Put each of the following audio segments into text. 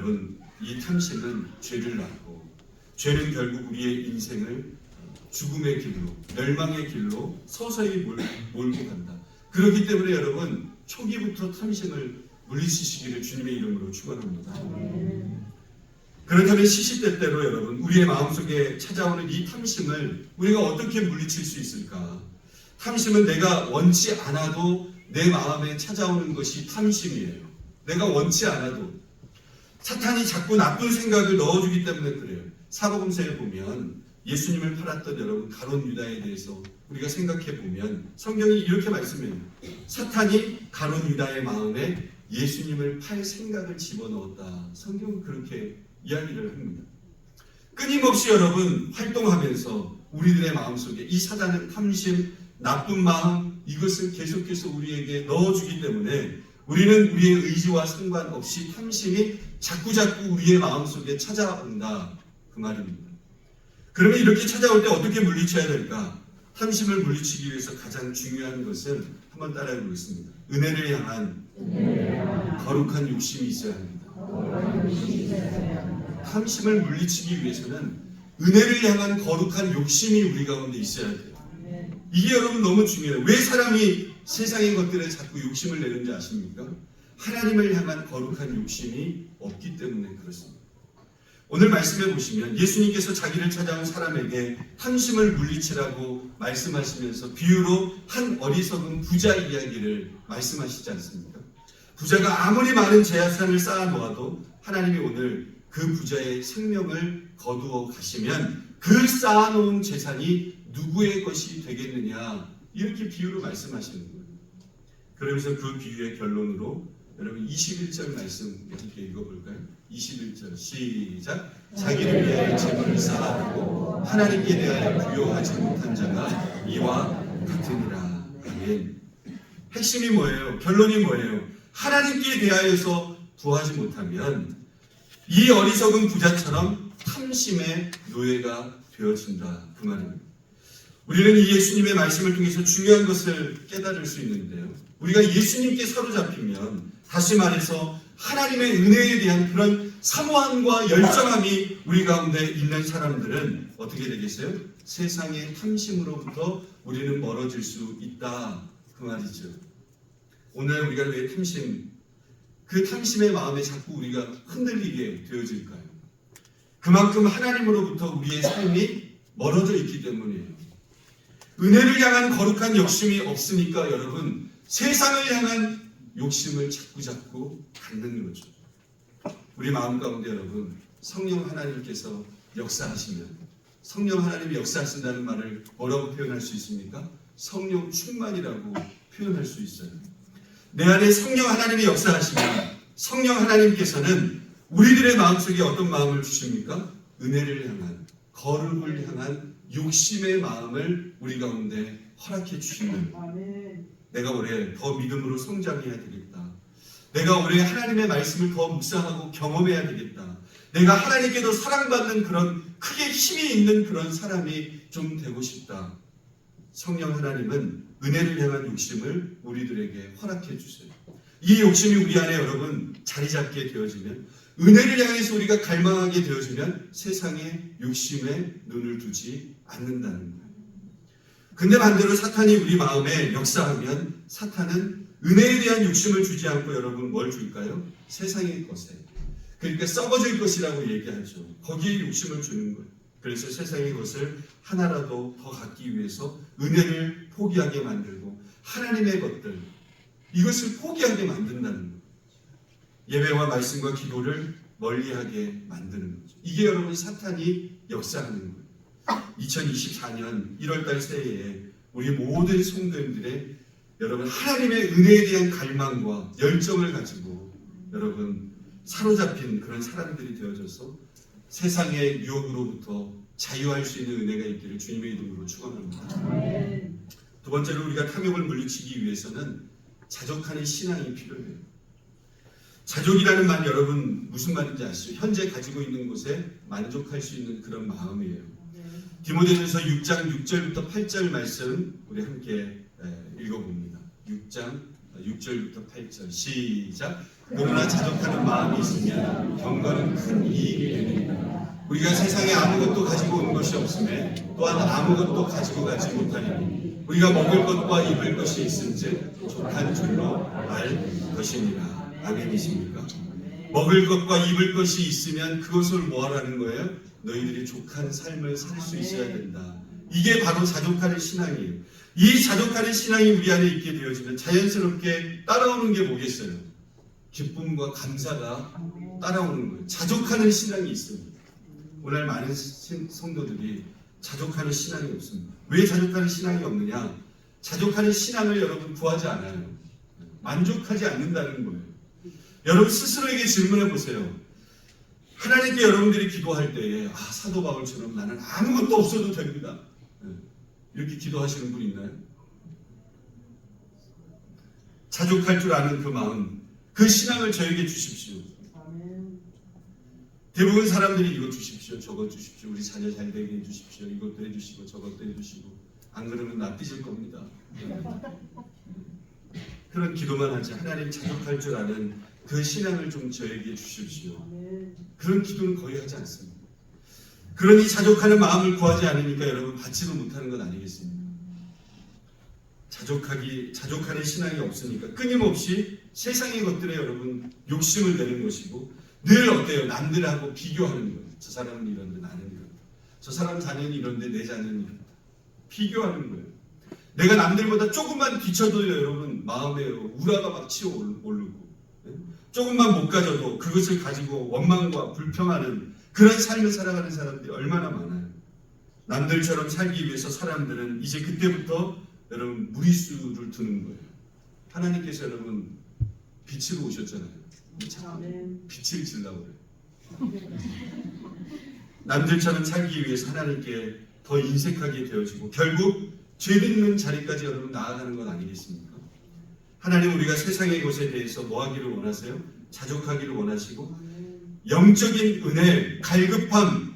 여러분, 이 탐심은 죄를 낳고, 죄는 결국 우리의 인생을 죽음의 길로, 멸망의 길로 서서히 몰고 간다. 그렇기 때문에 여러분, 초기부터 탐심을 물리치시기를 주님의 이름으로 축원합니다. 그렇다면 시시때때로 여러분, 우리의 마음속에 찾아오는 이 탐심을 우리가 어떻게 물리칠 수 있을까? 탐심은 내가 원치 않아도 내 마음에 찾아오는 것이 탐심이에요. 내가 원치 않아도 사탄이 자꾸 나쁜 생각을 넣어주기 때문에 그래요. 사복음서에 보면 예수님을 팔았던 여러분 가룟 유다에 대해서 우리가 생각해 보면 성경이 이렇게 말씀해요. 사탄이 가룟 유다의 마음에 예수님을 팔 생각을 집어넣었다. 성경은 그렇게 이야기를 합니다. 끊임없이 여러분 활동하면서 우리들의 마음속에 이 사단은 탐심, 나쁜 마음, 이것을 계속해서 우리에게 넣어주기 때문에 우리는 우리의 의지와 상관없이 탐심이 자꾸자꾸 우리의 마음속에 찾아온다. 그 말입니다. 그러면 이렇게 찾아올 때 어떻게 물리쳐야 될까? 탐심을 물리치기 위해서 가장 중요한 것은 한번 따라해 보겠습니다. 은혜를 향한 거룩한 욕심이 있어야 합니다. 탐심을 물리치기 위해서는 은혜를 향한 거룩한 욕심이 우리 가운데 있어야 돼요. 이게 여러분 너무 중요해요. 왜 사람이 세상의 것들에 자꾸 욕심을 내는지 아십니까? 하나님을 향한 거룩한 욕심이 없기 때문에 그렇습니다. 오늘 말씀해 보시면 예수님께서 자기를 찾아온 사람에게 탐심을 물리치라고 말씀하시면서 비유로 한 어리석은 부자 이야기를 말씀하시지 않습니까? 부자가 아무리 많은 재산을 쌓아 놓아도 하나님이 오늘 그 부자의 생명을 거두어 가시면 그 쌓아놓은 재산이 누구의 것이 되겠느냐, 이렇게 비유로 말씀하시는 거예요. 그러면서 그 비유의 결론으로 여러분 21절 말씀 함께 읽어볼까요? 21절 시작. 자기를 위하여 재물을 쌓아두고 하나님께 대하여 부요하지 못한 자가 이와 같으니라. 아멘. 핵심이 뭐예요? 결론이 뭐예요? 하나님께 대하여서 부하지 못하면 이 어리석은 부자처럼 탐심의 노예가 되어진다. 그 말입니다. 우리는 이 예수님의 말씀을 통해서 중요한 것을 깨달을 수 있는데요. 우리가 예수님께 사로잡히면, 다시 말해서 하나님의 은혜에 대한 그런 사모함과 열정함이 우리 가운데 있는 사람들은 어떻게 되겠어요? 세상의 탐심으로부터 우리는 멀어질 수 있다. 그 말이죠. 오늘 우리가 왜 그 탐심의 마음에 자꾸 우리가 흔들리게 되어질까요? 그만큼 하나님으로부터 우리의 삶이 멀어져 있기 때문이에요. 은혜를 향한 거룩한 욕심이 없으니까 여러분 세상을 향한 욕심을 자꾸 갖는 거죠. 우리 마음 가운데 여러분 성령 하나님께서 역사하시면, 성령 하나님이 역사하신다는 말을 뭐라고 표현할 수 있습니까? 성령 충만이라고 표현할 수 있어요. 내 안에 성령 하나님이 역사하시면 성령 하나님께서는 우리들의 마음속에 어떤 마음을 주십니까? 은혜를 향한, 거룩을 향한 욕심의 마음을 우리 가운데 허락해 주시는, 내가 올해 더 믿음으로 성장해야 되겠다. 내가 올해 하나님의 말씀을 더 묵상하고 경험해야 되겠다. 내가 하나님께 더 사랑받는 그런 크게 힘이 있는 그런 사람이 좀 되고 싶다. 성령 하나님은 은혜를 향한 욕심을 우리들에게 허락해 주세요. 이 욕심이 우리 안에 여러분 자리 잡게 되어지면, 은혜를 향해서 우리가 갈망하게 되어지면 세상의 욕심에 눈을 두지 않는다는 거예요. 근데 반대로 사탄이 우리 마음에 역사하면 사탄은 은혜에 대한 욕심을 주지 않고 여러분 뭘 줄까요? 세상의 것에, 그러니까 썩어질 것이라고 얘기하죠. 거기에 욕심을 주는 거예요. 그래서 세상의 것을 하나라도 더 갖기 위해서 은혜를 포기하게 만들고 하나님의 것들, 이것을 포기하게 만든다는 거예요. 예배와 말씀과 기도를 멀리하게 만드는 거죠. 이게 여러분 사탄이 역사하는 거예요. 2024년 1월달 새해에 우리 모든 성도님들의 여러분 하나님의 은혜에 대한 갈망과 열정을 가지고 여러분 사로잡힌 그런 사람들이 되어져서 세상의 유혹으로부터 자유할 수 있는 은혜가 있기를 주님의 이름으로 축원합니다. 두 번째로 우리가 탐욕을 물리치기 위해서는 자족하는 신앙이 필요해요. 자족이라는 말 여러분 무슨 말인지 아시죠? 현재 가지고 있는 것에 만족할 수 있는 그런 마음이에요. 디모데전서 6장 6절부터 8절 말씀 우리 함께 읽어봅니다. 6장 6절부터 8절 시작. 그러나 자족하는 마음이 있으면 경건을 우리가 세상에 아무것도 가지고 온 것이 없음에 또한 아무것도 가지고 가지 못하니 우리가 먹을 것과 입을 것이 있은즉 족한 줄로 알 것이니라. 아멘이십니까? 먹을 것과 입을 것이 있으면 그것을 뭐하라는 거예요? 너희들이 족한 삶을 살 수 있어야 된다. 이게 바로 자족하는 신앙이에요. 이 자족하는 신앙이 우리 안에 있게 되어지면 자연스럽게 따라오는 게 뭐겠어요? 기쁨과 감사가 따라오는 거예요. 자족하는 신앙이 있습니다. 오늘 많은 성도들이 자족하는 신앙이 없습니다. 왜 자족하는 신앙이 없느냐? 자족하는 신앙을 여러분 구하지 않아요. 만족하지 않는다는 거예요. 여러분 스스로에게 질문해 보세요. 하나님께 여러분들이 기도할 때에 사도 바울처럼 나는 아무것도 없어도 됩니다. 이렇게 기도하시는 분 있나요? 자족할 줄 아는 그 마음, 그 신앙을 저에게 주십시오. 대부분 사람들이 이거 주십시오, 저거 주십시오, 우리 자녀 잘 되게 해주십시오, 이것도 해주시고 저것도 해주시고, 안 그러면 나 삐질 겁니다. 그런 기도만 하지 하나님 자족할 줄 아는 그 신앙을 좀 저에게 주십시오. 그런 기도는 거의 하지 않습니다. 그러니 자족하는 마음을 구하지 않으니까 여러분 받지도 못하는 건 아니겠습니까? 자족하는 신앙이 없으니까 끊임없이 세상의 것들에 여러분 욕심을 내는 것이고 늘 어때요? 남들하고 비교하는 거예요. 저 사람은 이런데 나는 이런데, 저 사람 자녀는 이런데 내 자녀는 이런데 비교하는 거예요. 내가 남들보다 조금만 뒤쳐도 여러분 마음에 우라가 막 치어 오르고 조금만 못 가져도 그것을 가지고 원망과 불평하는 그런 삶을 살아가는 사람들이 얼마나 많아요. 남들처럼 살기 위해서 사람들은 이제 그때부터 여러분 무리수를 두는 거예요. 하나님께서 여러분 빛으로 오셨잖아요. 빛을 지려고 그래요. 남들처럼 살기 위해서 하나님께 더 인색하게 되어지고 결국 죄짓는 자리까지 여러분 나아가는 건 아니겠습니까? 하나님 우리가 세상의 것에 대해서 뭐 하기를 원하세요? 자족하기를 원하시고 영적인 은혜, 갈급함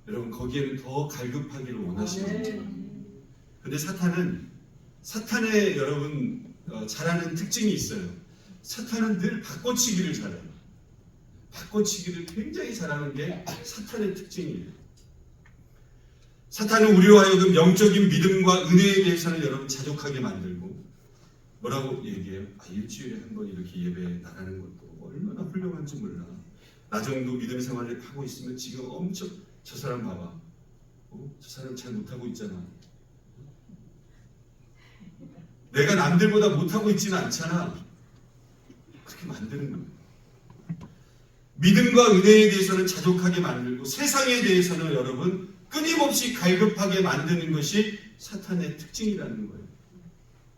여러분 거기에는 더 갈급하기를 원하시는 거예요. 근데 사탄의 여러분 잘하는 특징이 있어요. 사탄은 늘 바꿔치기를 잘해요. 바꿔치기를 굉장히 잘하는 게 사탄의 특징이에요. 사탄은 우리로 하여금 영적인 믿음과 은혜에 대해서는 여러분 자족하게 만들고 뭐라고 얘기해요? 일주일에 한 번 이렇게 예배 나가는 것도 얼마나 훌륭한지 몰라. 나 정도 믿음 생활을 하고 있으면 지금 엄청 저 사람 봐봐. 저 사람 잘 못하고 있잖아. 내가 남들보다 못하고 있지는 않잖아. 그렇게 만드는 거예요. 믿음과 은혜에 대해서는 자족하게 만들고 세상에 대해서는 여러분 끊임없이 갈급하게 만드는 것이 사탄의 특징이라는 거예요.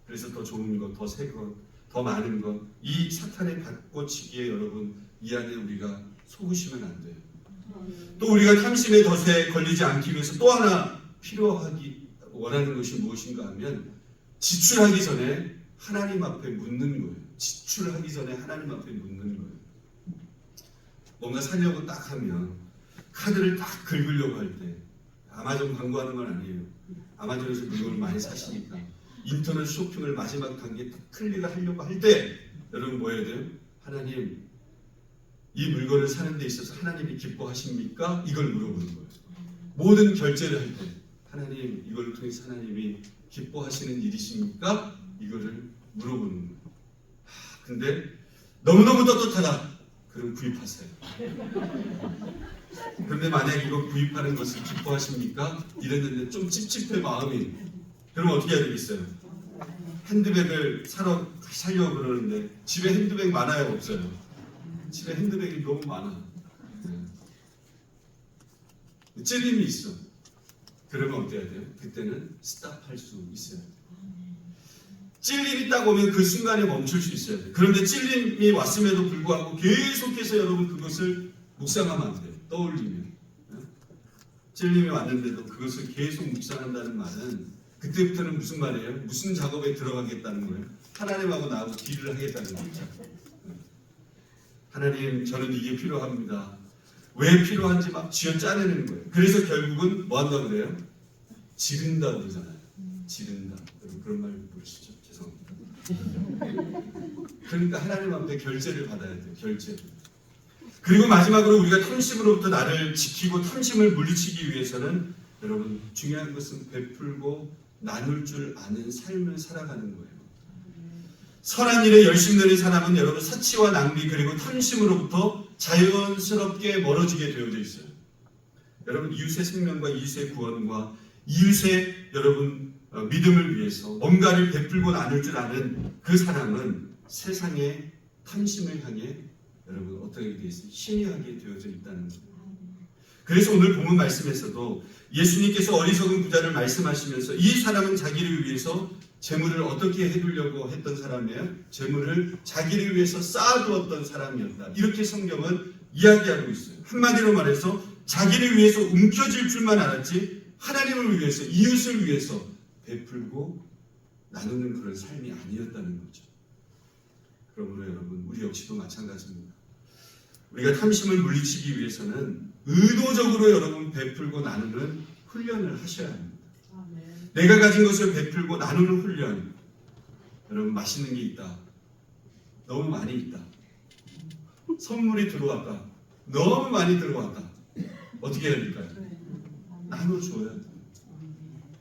그래서 더 좋은 것, 더 새 것, 더 많은 것, 이 사탄의 바꿔치기에 여러분 이 안에 우리가 속으시면 안 돼요. 또 우리가 탐심의 덫에 걸리지 않기 위해서 또 하나 필요하기 원하는 것이 무엇인가 하면 지출하기 전에 하나님 앞에 묻는 거예요. 지출하기 전에 하나님 앞에 묻는 거예요. 뭔가 사려고 딱 하면 카드를 딱 긁으려고 할 때 아마존 광고하는 건 아니에요. 아마존에서 물건을 많이 사시니까 인터넷 쇼핑을 마지막 단계 딱 클릭을 하려고 할 때 여러분 뭐 해야 돼요? 하나님 이 물건을 사는 데 있어서 하나님이 기뻐하십니까? 이걸 물어보는 거예요. 모든 결제를 할 때 하나님 이걸 통해서 하나님이 기뻐하시는 일이십니까? 이거를 물어보는 거예요. 근데 너무너무 떳떳하다. 그럼 구입하세요. 그런데 만약 이거 구입하는 것을 기뻐하십니까? 이랬는데 좀 찝찝해 마음이. 그럼 어떻게 해야 되겠어요? 핸드백을 사려고 그러는데 집에 핸드백 많아요? 없어요? 집에 핸드백이 너무 많아. 찔림이 있어. 그러면 어떻게 해야 돼요? 그때는 스탑할 수 있어야 돼요. 찔림이 딱 오면 그 순간에 멈출 수 있어야 돼요. 그런데 찔림이 왔음에도 불구하고 계속해서 여러분 그것을 묵상하면 안 돼요. 떠올리면. 찔림이 왔는데도 그것을 계속 묵상한다는 말은 그때부터는 무슨 말이에요? 무슨 작업에 들어가겠다는 거예요? 하나님하고 나하고 딜을 하겠다는 거죠. 하나님 저는 이게 필요합니다. 왜 필요한지 막 쥐어짜내는 거예요. 그래서 결국은 뭐 한다고 그래요? 지른다 그러잖아요. 지른다. 여러분 그런 말 모르시죠? 죄송합니다. 그러니까 하나님 앞에 결제를 받아야 돼요. 결제를. 그리고 마지막으로 우리가 탐심으로부터 나를 지키고 탐심을 물리치기 위해서는 여러분 중요한 것은 베풀고 나눌 줄 아는 삶을 살아가는 거예요. 선한 일에 열심히 사람은 여러분 사치와 낭비 그리고 탐심으로부터 자연스럽게 멀어지게 되어져 있어요. 여러분 이웃의 생명과 이웃의 구원과 이웃의 여러분 믿음을 위해서 뭔가를 베풀고 나눌 줄 아는 그 사람은 세상의 탐심을 향해 여러분 어떻게 되어 있어요? 신뢰하게 되어져 있다는 거예요. 그래서 오늘 본문 말씀에서도 예수님께서 어리석은 부자를 말씀하시면서 이 사람은 자기를 위해서 재물을 어떻게 해두려고 했던 사람이에요? 재물을 자기를 위해서 쌓아두었던 사람이었다. 이렇게 성경은 이야기하고 있어요. 한마디로 말해서 자기를 위해서 움켜쥘 줄만 알았지 하나님을 위해서 이웃을 위해서 베풀고 나누는 그런 삶이 아니었다는 거죠. 그러므로 여러분 우리 역시도 마찬가지입니다. 우리가 탐심을 물리치기 위해서는 의도적으로 여러분 베풀고 나누는 훈련을 하셔야 합니다. 내가 가진 것을 베풀고 나누는 훈련. 여러분 맛있는 게 있다. 너무 많이 있다. 선물이 들어왔다. 너무 많이 들어왔다. 어떻게 해야 될까요? 나눠줘야 돼요.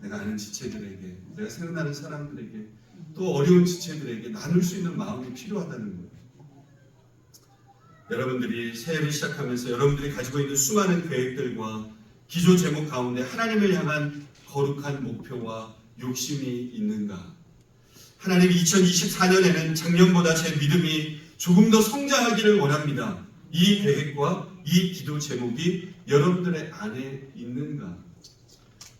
내가 아는 지체들에게, 내가 생각나는 사람들에게, 또 어려운 지체들에게 나눌 수 있는 마음이 필요하다는 거예요. 여러분들이 새해를 시작하면서 여러분들이 가지고 있는 수많은 계획들과 기조 제목 가운데 하나님을 향한 거룩한 목표와 욕심이 있는가? 하나님 2024년에는 작년보다 제 믿음이 조금 더 성장하기를 원합니다. 이 계획과 이 기도 제목이 여러분들의 안에 있는가?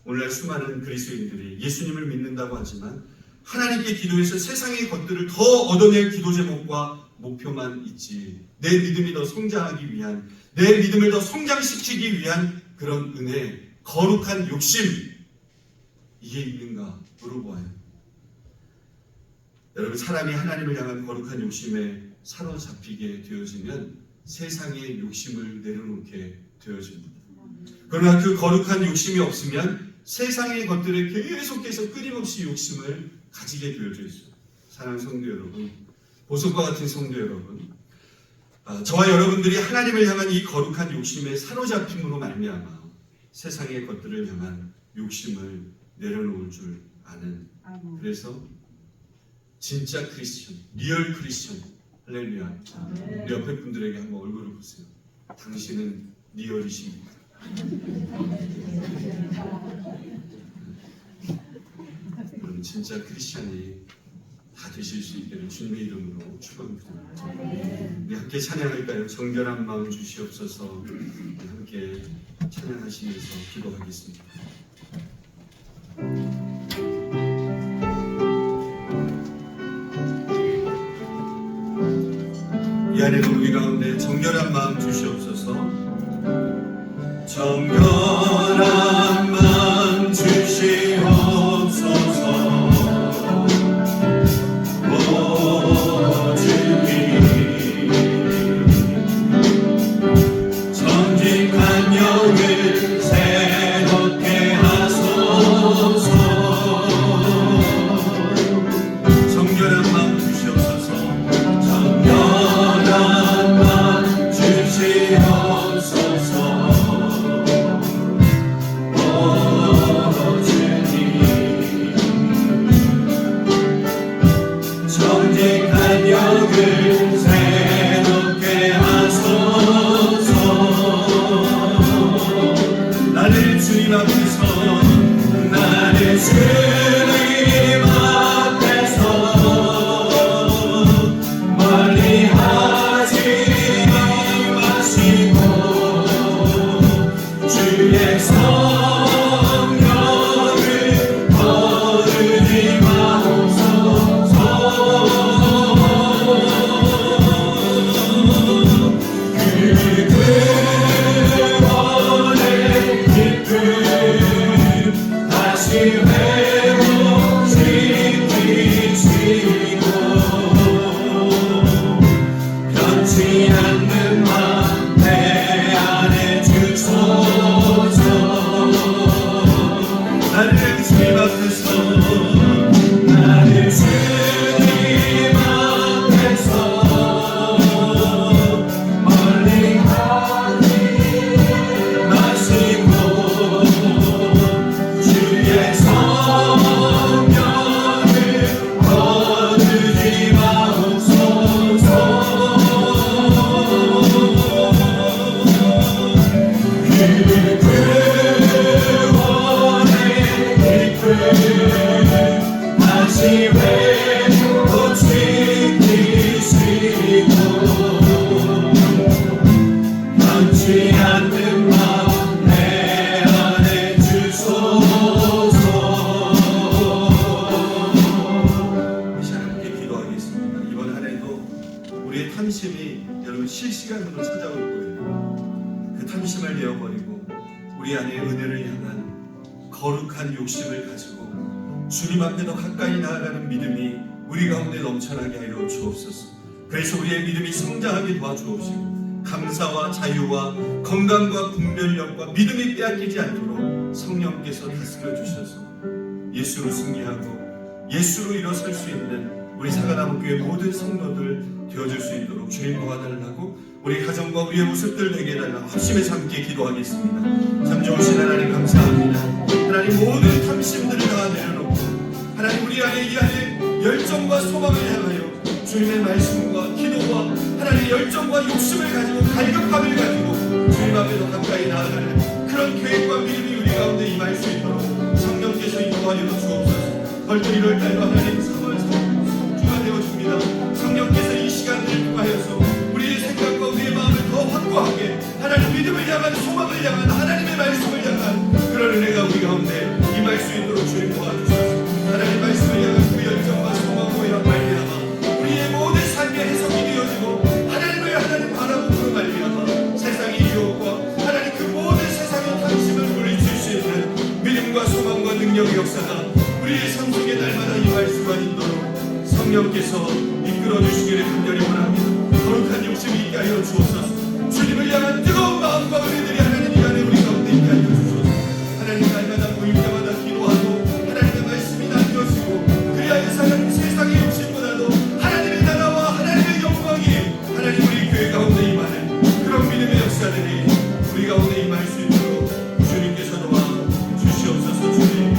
오늘날 수많은 그리스도인들이 예수님을 믿는다고 하지만 하나님께 기도해서 세상의 것들을 더 얻어낼 기도 제목과 목표만 있지 내 믿음이 더 성장하기 위한 내 믿음을 더 성장시키기 위한 그런 은혜, 거룩한 욕심 이게 있는가 물어보아요. 여러분 사람이 하나님을 향한 거룩한 욕심에 사로잡히게 되어지면 세상의 욕심을 내려놓게 되어집니다. 그러나 그 거룩한 욕심이 없으면 세상의 것들에 계속해서 끊임없이 욕심을 가지게 되어져 있어요. 사랑하는 성도 여러분, 보석과 같은 성도 여러분, 저와 여러분들이 하나님을 향한 이 거룩한 욕심에 사로잡힘으로 말미암아 세상의 것들을 향한 욕심을 내려놓을 줄 아는 그래서 진짜 크리스천, 리얼 크리스천 할렐루야. 우리 옆에 분들에게 한번 얼굴을 보세요. 당신은 리얼이십니까? 그럼 진짜 크리스천이 다 되실 수 있기를 주님의 이름으로 축원드립니다. 우리 함께 찬양할까요? 정결한 마음 주시옵소서. 함께 찬양하시면서 기도하겠습니다. 이 안에도 우리 가운데 정결한 마음 주시옵소서. 정결한 마음 주시옵소서. 오 주님 정직한 영을 새롭게 하소서. 정결한 마음 주시옵소서. 정결한 마음 주시옵소서. 정직한 영을 새롭게 하소서. 나를 주님 앞에서 나를 주님 앞에서 멀리 하지 마시고 주의 성령을 거두지 마옵소서. 그들의 기쁨 다시 회복시키시고 변치 않는 맘 내 안에 주소서. 나를 주님 앞에서 나를 주님 앞에서 멀리 다시 회복시키시고 변치 않는 마음 내 안에 주소서. 이 시간 함께 기도하겠습니다. 이번 한 해도 우리의 탐심이 여러분 실시간으로 찾아올 거예요. 그 탐심을 내어버리고 우리 안에 은혜를 향한 거룩한 욕심을 가지고 주님 앞에 더 가까이 나아가는 믿음이 우리 가운데 넘쳐나게 하여 주옵소서. 그래서 우리의 믿음이 성장하게 도와주옵시고 감사와 자유와 건강과 분별력과 믿음이 빼앗기지 않도록 성령께서 다스려 주셔서 예수로 승리하고 예수로 일어설 수 있는 우리 사과나무교회 모든 성도들 되어줄 수 있도록 주님 도와달라고 우리 가정과 우리의 모습들 되게 해달라고 합심해서 함께 기도하겠습니다. 참 좋으신 하나님 감사합니다. 하나님 모든 탐심들을 다 내려놓고 하나님 우리 안에 이 안에 열정과 소망을 향하여 주님의 말씀과 기도와 하나님의 열정과 욕심을 가지고 갈급함을 가지고 주님 앞에 더 가까이 나아가는 그런 계획과 믿음이 우리 가운데 임할 수 있도록 성령께서 인도하여 주옵소서. 벌써 1월달과 하나님 3월 성주가 되어줍니다. 성령께서 이 시간을 통하여서 우리의 생각과 우리의 마음을 더 확고하게 하나님 믿음을 향한 소망을 향한 하나님의 말씀을 향한 그런 은혜가 우리 가운데 임할 수 있도록 주님 도와주셔서 하나님 말씀을 향한 그 열정과 소망으로 이런 말미암아 우리의 모든 삶의 해석이 되어지고 하나님을 하나님 바라보므로 말미암아 세상의 유혹과 하나님 그 모든 세상의 탐심을 물리칠 수 있는 믿음과 소망과 능력의 역사가 우리의 삶 속에 날마다 임할 수가 있도록 성령께서 이끌어 주시기를 간절히 원합니다. 거룩한 욕심이 있게 하여 주옵소서. 주님을 향한 뜨거운 마음과 은혜들이 하나님 이 안에 우리 가운데 있게 하여 주옵소서. 하나님 날마다 모일 때마다 기도하고 하나님의 말씀이 남겨지고 그리하여서 하나님 세상의 욕심보다도 하나님의 나라와 하나님의 영광이 하나님 우리 교회 가운데 임하는 그런 믿음의 역사들이 우리 가운데 임할 수 있도록 주님께서 도와 주시옵소서. 주님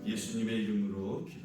예수님의 이름으로 기도